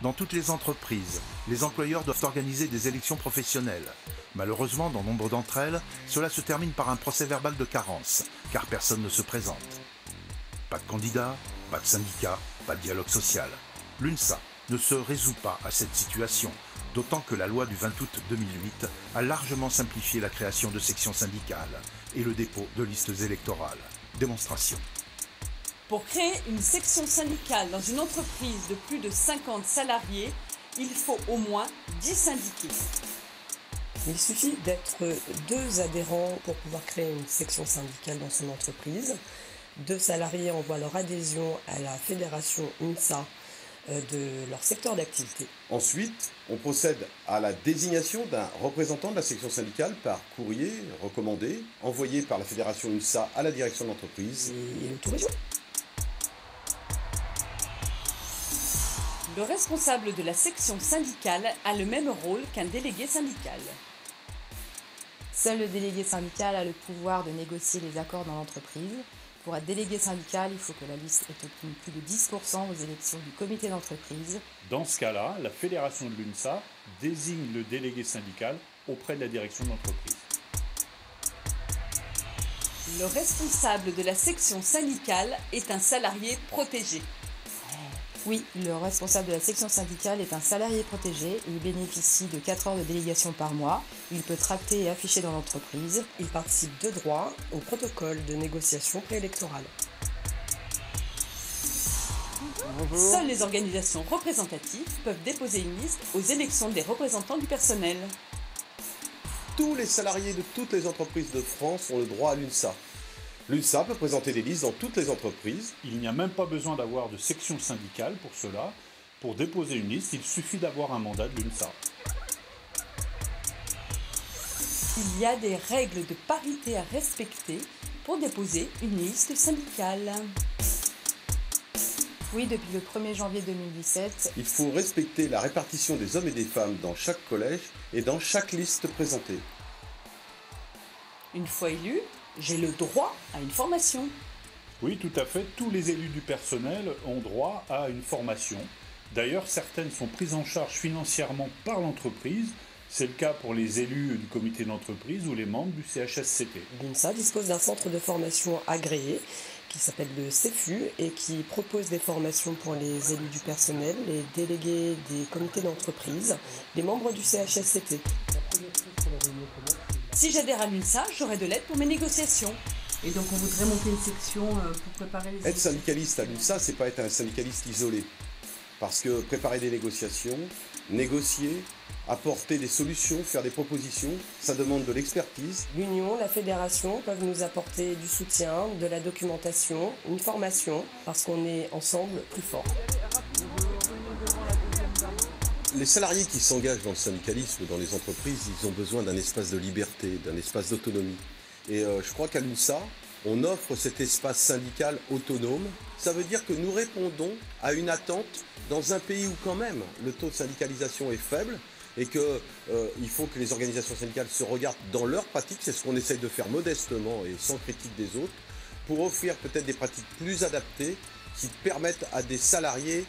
Dans toutes les entreprises, les employeurs doivent organiser des élections professionnelles. Malheureusement, dans nombre d'entre elles, cela se termine par un procès-verbal de carence, car personne ne se présente. Pas de candidat, pas de syndicat, pas de dialogue social. L'UNSA ne se résout pas à cette situation, d'autant que la loi du 20 août 2008 a largement simplifié la création de sections syndicales et le dépôt de listes électorales. Démonstration. Pour créer une section syndicale dans une entreprise de plus de 50 salariés, il faut au moins 10 syndiqués. Il suffit d'être 2 adhérents pour pouvoir créer une section syndicale dans son entreprise. 2 salariés envoient leur adhésion à la fédération UNSA de leur secteur d'activité. Ensuite, on procède à la désignation d'un représentant de la section syndicale par courrier recommandé, envoyé par la fédération UNSA à la direction de l'entreprise. Et le tour est joué. Le responsable de la section syndicale a le même rôle qu'un délégué syndical. Seul le délégué syndical a le pouvoir de négocier les accords dans l'entreprise. Pour être délégué syndical, il faut que la liste ait obtenu plus de 10% aux élections du comité d'entreprise. Dans ce cas-là, la fédération de l'UNSA désigne le délégué syndical auprès de la direction de l'entreprise. Le responsable de la section syndicale est un salarié protégé. Oui, le responsable de la section syndicale est un salarié protégé. Il bénéficie de 4 heures de délégation par mois. Il peut tracter et afficher dans l'entreprise. Il participe de droit au protocole de négociation préélectorale. Seules les organisations représentatives peuvent déposer une liste aux élections des représentants du personnel. Tous les salariés de toutes les entreprises de France ont le droit à l'UNSA. L'UNSA peut présenter des listes dans toutes les entreprises. Il n'y a même pas besoin d'avoir de section syndicale pour cela. Pour déposer une liste, il suffit d'avoir un mandat de l'UNSA. Il y a des règles de parité à respecter pour déposer une liste syndicale. Oui, depuis le 1er janvier 2017. Il faut respecter la répartition des hommes et des femmes dans chaque collège et dans chaque liste présentée. Une fois élu, j'ai le droit à une formation. Oui, tout à fait. Tous les élus du personnel ont droit à une formation. D'ailleurs, certaines sont prises en charge financièrement par l'entreprise. C'est le cas pour les élus du comité d'entreprise ou les membres du CHSCT. L'UNSA dispose d'un centre de formation agréé qui s'appelle le CEFU et qui propose des formations pour les élus du personnel, les délégués des comités d'entreprise, les membres du CHSCT. Si j'adhère à l'UNSA, j'aurai de l'aide pour mes négociations. Et donc on voudrait monter une section pour préparer les Être élections. syndicaliste à l'UNSA, c'est pas être un syndicaliste isolé. Parce que préparer des négociations, négocier, apporter des solutions, faire des propositions, ça demande de l'expertise. L'Union, la fédération peuvent nous apporter du soutien, de la documentation, une formation, parce qu'on est ensemble plus forts. Les salariés qui s'engagent dans le syndicalisme, dans les entreprises, ils ont besoin d'un espace de liberté, d'un espace d'autonomie. Et je crois qu'à l'UNSA, on offre cet espace syndical autonome. Ça veut dire que nous répondons à une attente dans un pays où quand même le taux de syndicalisation est faible et qu'il faut que les organisations syndicales se regardent dans leurs pratiques. C'est ce qu'on essaye de faire modestement et sans critique des autres, pour offrir peut-être des pratiques plus adaptées qui permettent à des salariés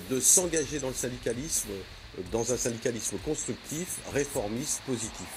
de s'engager dans le syndicalisme, dans un syndicalisme constructif, réformiste, positif.